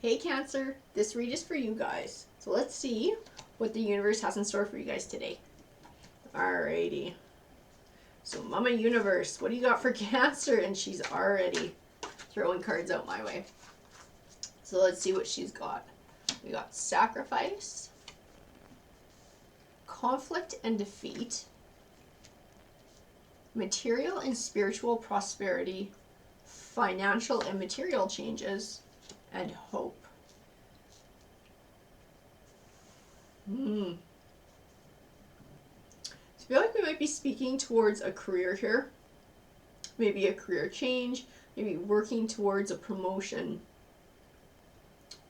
Hey Cancer, this read is for you guys. So let's see what the universe has in store for you guys today. Alrighty. So Mama Universe, what do you got for Cancer? And she's already throwing cards out my way. So let's see what she's got. We got sacrifice, conflict and defeat, material and spiritual prosperity, financial and material changes, and hope. I feel like we might be speaking towards a career here. Maybe a career change, maybe working towards a promotion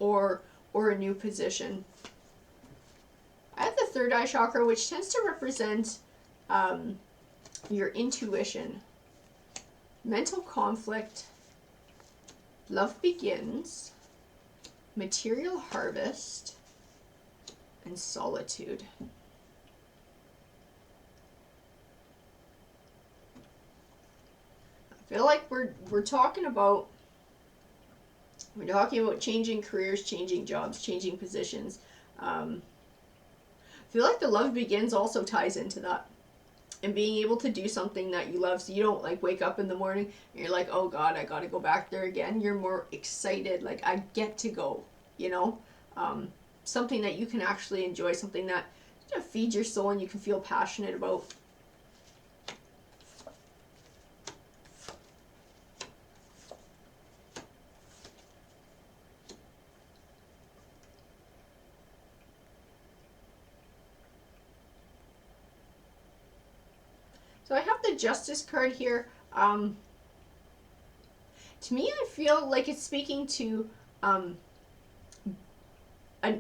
or a new position. I have the third eye chakra, which tends to represent your intuition, mental conflict, love begins, material harvest, and solitude. I feel like we're talking about changing careers, changing jobs, changing positions. I feel like the love begins also ties into that. And being able to do something that you love, so you don't like wake up in the morning and you're like, oh God, I gotta go back there again. You're more excited, like I get to go, you know? Something that you can actually enjoy, something that feeds your soul and you can feel passionate about. So I have the Justice card here. To me, I feel like it's speaking to an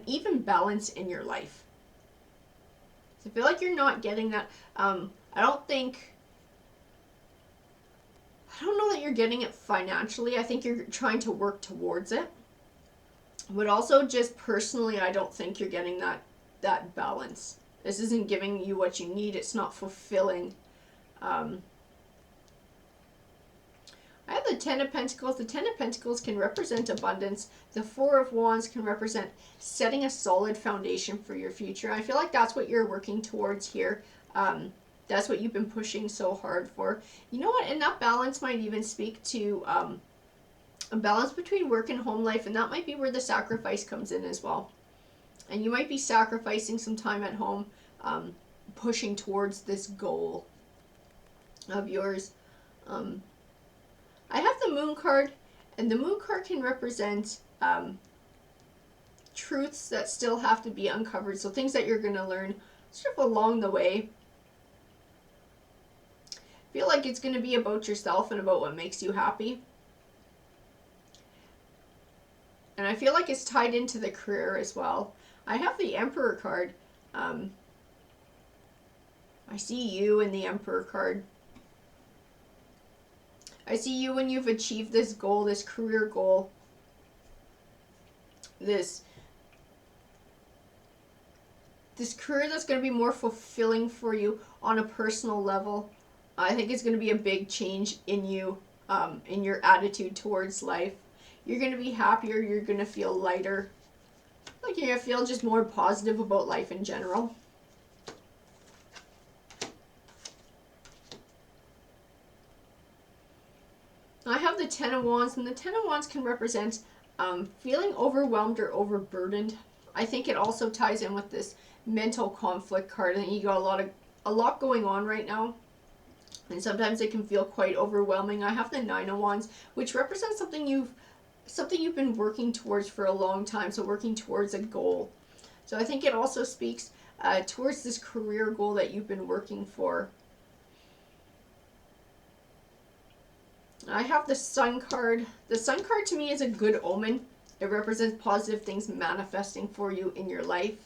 even balance in your life. So I feel like you're not getting that. I don't know that you're getting it financially. I think you're trying to work towards it. But also just personally, I don't think you're getting that balance. This isn't giving you what you need. It's not fulfilling. I have the Ten of Pentacles. The Ten of Pentacles can represent abundance. The Four of Wands can represent setting a solid foundation for your future. I feel like that's what you're working towards here. That's what you've been pushing so hard for. You know what? And that balance might even speak to a balance between work and home life. And that might be where the sacrifice comes in as well. And you might be sacrificing some time at home, pushing towards this goal of yours. I have the Moon card, and the Moon card can represent truths that still have to be uncovered, so things that you're going to learn sort of along the way. I feel like it's going to be about yourself and about what makes you happy. And I feel like it's tied into the career as well. I have the Emperor card. I see you in the Emperor card. I see you when you've achieved this goal, this career goal, this career that's going to be more fulfilling for you on a personal level. I think it's going to be a big change in you, in your attitude towards life. You're going to be happier. You're going to feel lighter. Like you're going to feel just more positive about life in general. I have the Ten of Wands, and the Ten of Wands can represent feeling overwhelmed or overburdened. I think it also ties in with this mental conflict card. I think you got a lot going on right now, and sometimes it can feel quite overwhelming. I have the Nine of Wands, which represents something you've been working towards for a long time, so working towards a goal. So I think it also speaks towards this career goal that you've been working for. I have the Sun card. The Sun card to me is a good omen. It represents positive things manifesting for you in your life.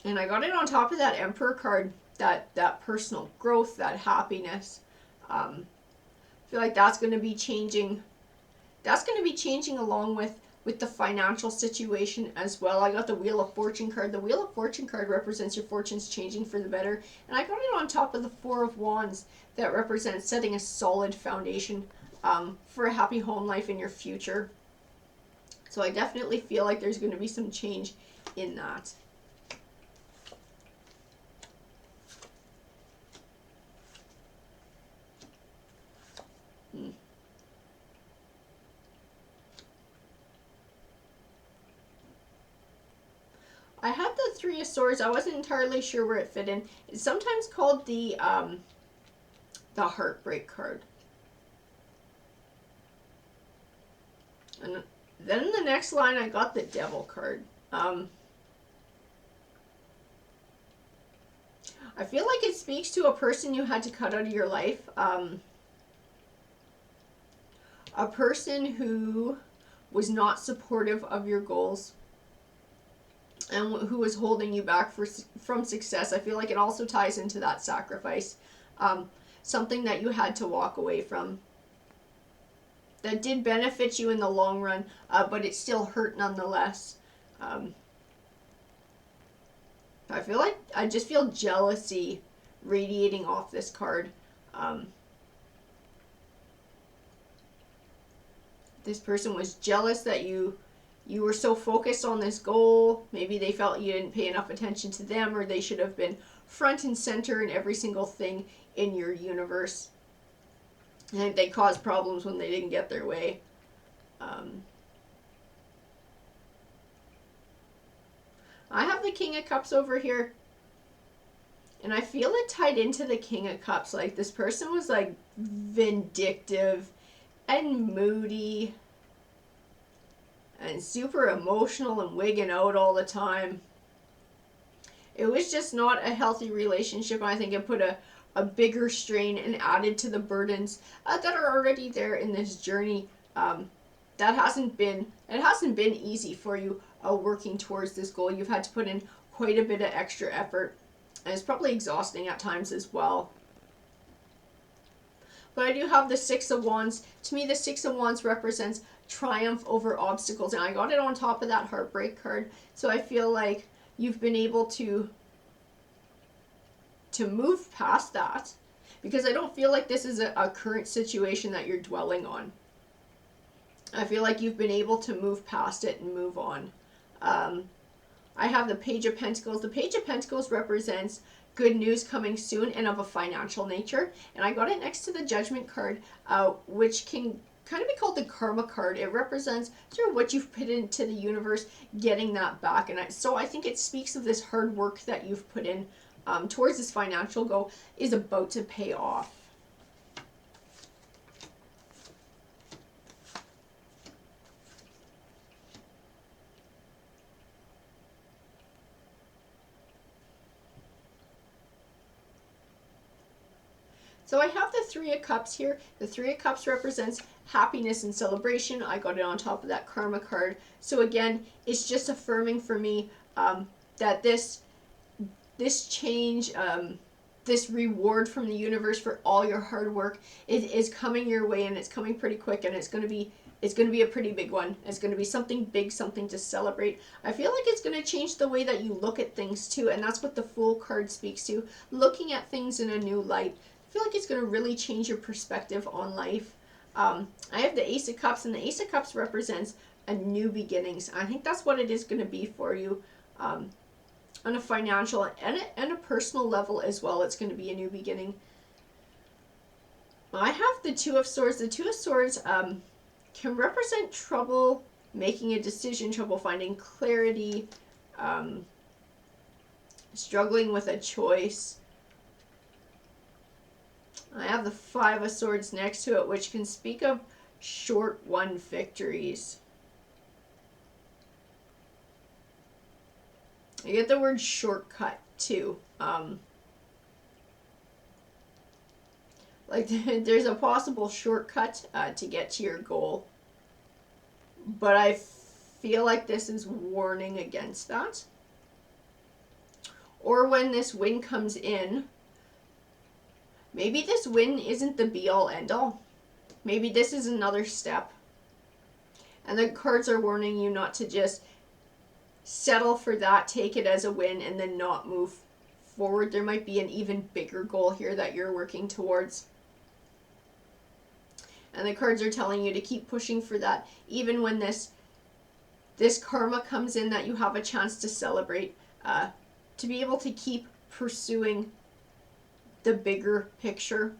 And I got it on top of that Emperor card, that personal growth, that happiness. I feel like that's going to be changing. That's going to be changing along with the financial situation as well. I got the Wheel of Fortune card. The Wheel of Fortune card represents your fortunes changing for the better. And I got it on top of the Four of Wands that represents setting a solid foundation for a happy home life in your future. So I definitely feel like there's going to be some change in that. I had the Three of Swords. I wasn't entirely sure where it fit in. It's sometimes called the Heartbreak card. And then in the next line, I got the Devil card. I feel like it speaks to a person you had to cut out of your life. A person who was not supportive of your goals and who was holding you back from success. I feel like it also ties into that sacrifice. Something that you had to walk away from that did benefit you in the long run, but it still hurt nonetheless. I feel like I just feel jealousy radiating off this card. This person was jealous that you were so focused on this goal. Maybe they felt you didn't pay enough attention to them, or they should have been front and center in every single thing in your universe. And they caused problems when they didn't get their way. I have the King of Cups over here. And I feel it tied into the King of Cups. Like, this person was, like, vindictive and moody and super emotional and wigging out all the time. It was just not a healthy relationship. I think it put a bigger strain and added to the burdens that are already there in this journey. It hasn't been easy for you working towards this goal. You've had to put in quite a bit of extra effort, and it's probably exhausting at times as well. But I do have the Six of Wands. To me, the Six of Wands represents triumph over obstacles, and I got it on top of that Heartbreak card. So I feel like you've been able to move past that, because I don't feel like this is a current situation that you're dwelling on. I feel like you've been able to move past it and move on. I have the Page of Pentacles. The Page of Pentacles represents good news coming soon and of a financial nature. And I got it next to the Judgment card, which can kind of be called the Karma card. It represents sort of what you've put into the universe, getting that back. And so I think it speaks of this hard work that you've put in towards this financial goal is about to pay off. So I have the Three of Cups here. The Three of Cups represents happiness and celebration. I got it on top of that Karma card. So again, it's just affirming for me that this change, this reward from the universe for all your hard work is coming your way, and it's coming pretty quick, and it's going to be a pretty big one. It's going to be something big, something to celebrate. I feel like it's going to change the way that you look at things too, and that's what the Fool card speaks to, looking at things in a new light. I feel like it's going to really change your perspective on life. I have the Ace of Cups, and the Ace of Cups represents a new beginnings. I think that's what it is going to be for you on a financial and a personal level as well. It's going to be a new beginning. I have the Two of Swords. The Two of Swords can represent trouble making a decision, trouble finding clarity, struggling with a choice. I have the Five of Swords next to it, which can speak of short-won victories. You get the word shortcut too. Like there's a possible shortcut to get to your goal, but I feel like this is warning against that. Or when this win comes in, maybe this win isn't the be-all end-all. Maybe this is another step. And the cards are warning you not to just settle for that, take it as a win, and then not move forward. There might be an even bigger goal here that you're working towards. And the cards are telling you to keep pushing for that, even when this karma comes in, that you have a chance to celebrate, to be able to keep pursuing the bigger picture.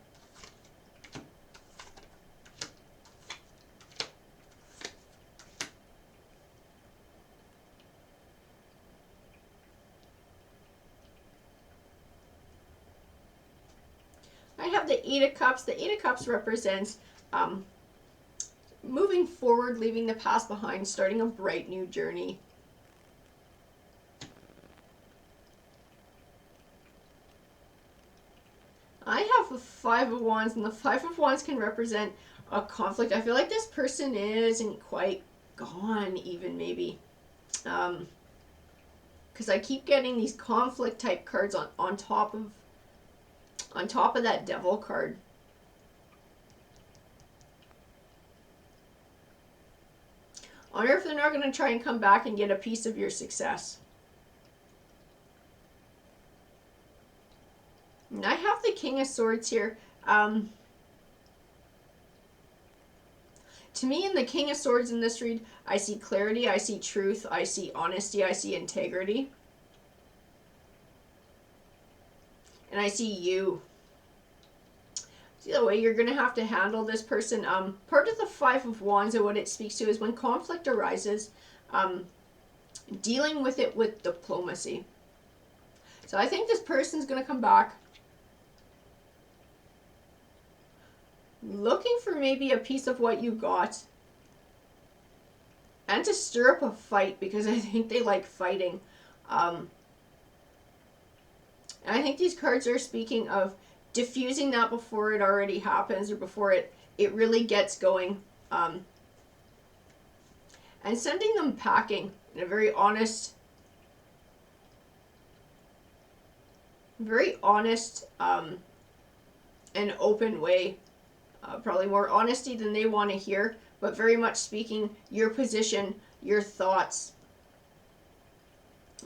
I have the Eight of Cups. The Eight of Cups represents moving forward, leaving the past behind, starting a bright new journey. I have the Five of Wands, and the Five of Wands can represent a conflict. I feel like this person isn't quite gone, even maybe. Because I keep getting these conflict type cards on top of that Devil card. I wonder if they're not going to try and come back and get a piece of your success. And I have the King of Swords here. To me, in the King of Swords in this read, I see clarity, I see truth, I see honesty, I see integrity. And I see you. See the way you're going to have to handle this person. Part of the Five of Wands and what it speaks to is when conflict arises, dealing with it with diplomacy. So I think this person's going to come back looking for maybe a piece of what you got, and to stir up a fight, because I think they like fighting. And I think these cards are speaking of diffusing that before it already happens, or before it really gets going, and sending them packing in a very honest and open way. Probably more honesty than they want to hear, but very much speaking your position, your thoughts,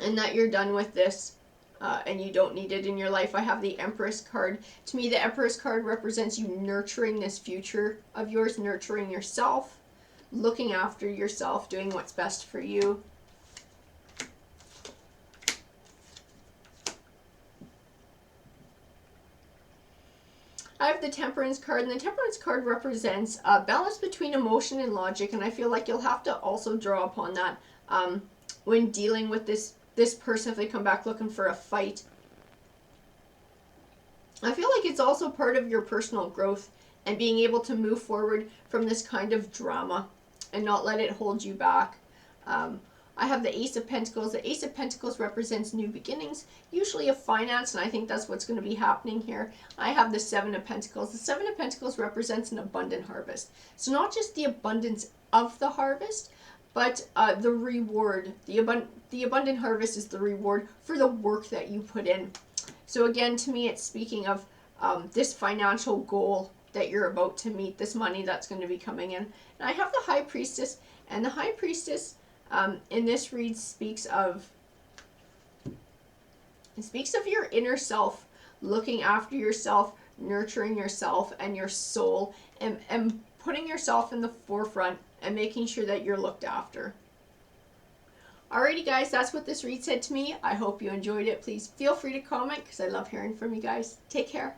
and that you're done with this. And you don't need it in your life. I have the Empress card. To me, the Empress card represents you nurturing this future of yours, nurturing yourself, looking after yourself, doing what's best for you. I have the Temperance card, and the Temperance card represents a balance between emotion and logic, and I feel like you'll have to also draw upon that when dealing with this person if they come back looking for a fight. I feel like it's also part of your personal growth and being able to move forward from this kind of drama and not let it hold you back. I have the Ace of Pentacles. The Ace of Pentacles represents new beginnings, usually of finance, and I think that's what's going to be happening here. I have the Seven of Pentacles. The Seven of Pentacles represents an abundant harvest. So not just the abundance of the harvest, but the reward. The abundant harvest is the reward for the work that you put in. So again, to me, it's speaking of this financial goal that you're about to meet, this money that's going to be coming in. And I have the High Priestess, and the High Priestess in this read speaks of your inner self, looking after yourself, nurturing yourself and your soul, and putting yourself in the forefront and making sure that you're looked after. Alrighty guys, that's what this read said to me. I hope you enjoyed it. Please feel free to comment because I love hearing from you guys. Take care.